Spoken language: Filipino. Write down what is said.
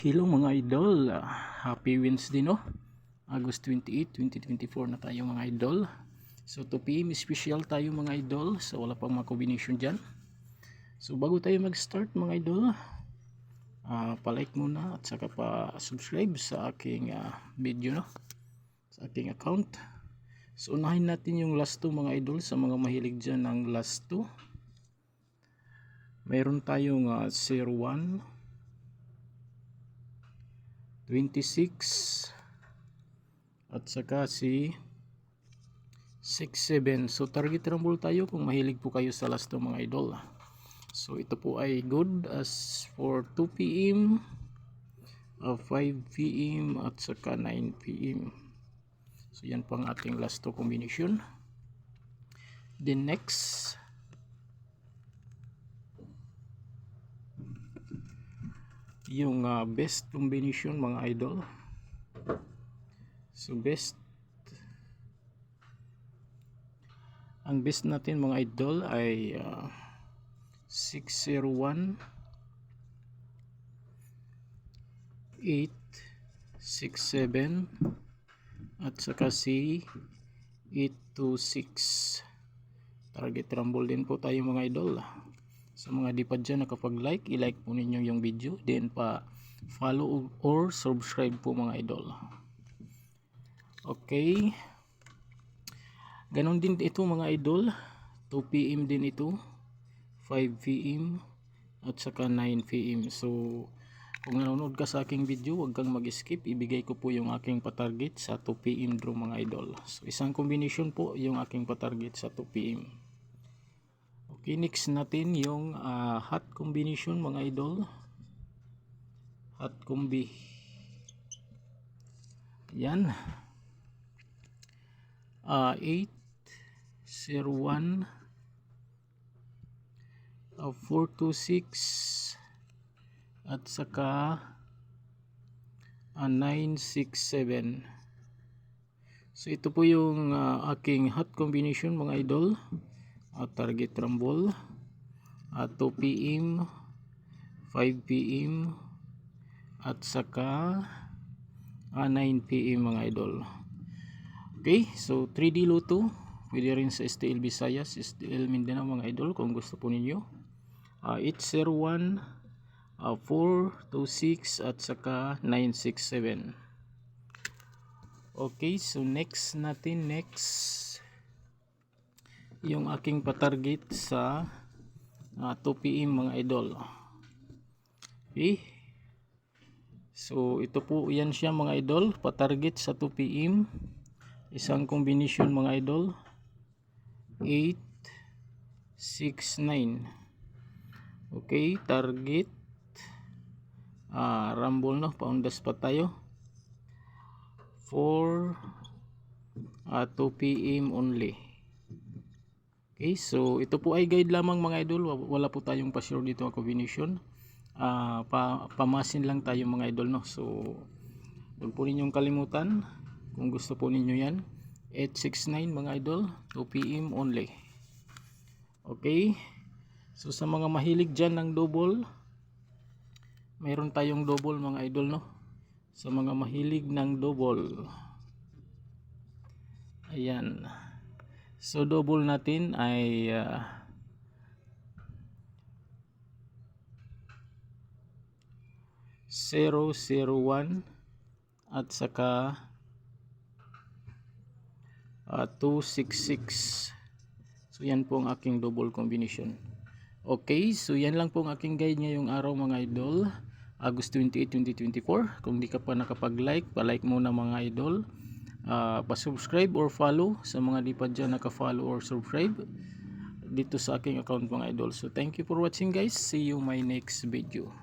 Hello mga idol, happy Wednesday no? August 28, 2024 na tayo mga idol. So 2 PM special tayo mga idol, so wala pang mga combination dyan. So bago tayo mag-start mga idol, palike muna at saka pa subscribe sa aking video no? Sa aking account. So unahin natin yung last 2 mga idol, sa mga mahilig dyan ng last 2. Mayroon tayong 01, 26 at saka si 67. So target rumble tayo kung mahilig po kayo sa last 2 mga idol. So ito po ay good as for 2 PM, 5 PM at saka 9 PM. So yan po ang ating last 2 combination. Then next, yung best combination mga idol. So ang best natin mga idol ay 601, 867 at saka si 826. Target rumble din po tayo mga idol. Sa mga di pa dyan nakapag-like, i-like po ninyo yung video, then pa follow or subscribe po mga idol. Okay, ganon din ito mga idol, 2 PM din ito, 5 PM at saka 9 PM. So kung nanonood ka sa aking video, huwag kang mag-skip, ibigay ko po yung aking patarget sa 2 PM draw mga idol. So isang combination po yung aking patarget sa 2 PM. Okay, next natin yung hot combination mga idol. Hot combi. Yan. 801, 426 at saka 967. So ito po yung aking hot combination mga idol. Target rumble 2 PM, 5 PM at saka 9 PM mga idol. Okay, so 3D Lotto, pwede rin sa STL Visayas, STL Mindanao mga idol kung gusto po ninyo. 801, 426 at saka 967. Okay, so next yung aking patarget sa 2 PM mga idol. Okay, so ito po yan siya mga idol, patarget sa 2 PM. Isang combination mga idol, 869. Okay, target rumble no, paundas pa tayo, 4 2 PM only. Okay, so ito po ay guide lamang mga idol, wala po tayong pa-sure dito ang combination. Pamasin lang tayo mga idol no. So huwag po ninyong kalimutan kung gusto po ninyo yan, 869 mga idol, 2 PM only. Okay, so sa mga mahilig dyan ng double, mayroon tayong double mga idol no. Sa mga mahilig ng double, ayan. So double natin ay 001 at saka 266. So yan po ang aking double combination. Okay, so yan lang po ang aking guide ngayong araw mga idol, August 28, 2024. Kung di ka pa nakapag-like, pa-like muna mga idol. Pa-subscribe or follow sa mga di pa dyan naka-follow or subscribe dito sa aking account mga idol. So thank you for watching guys, see you my next video.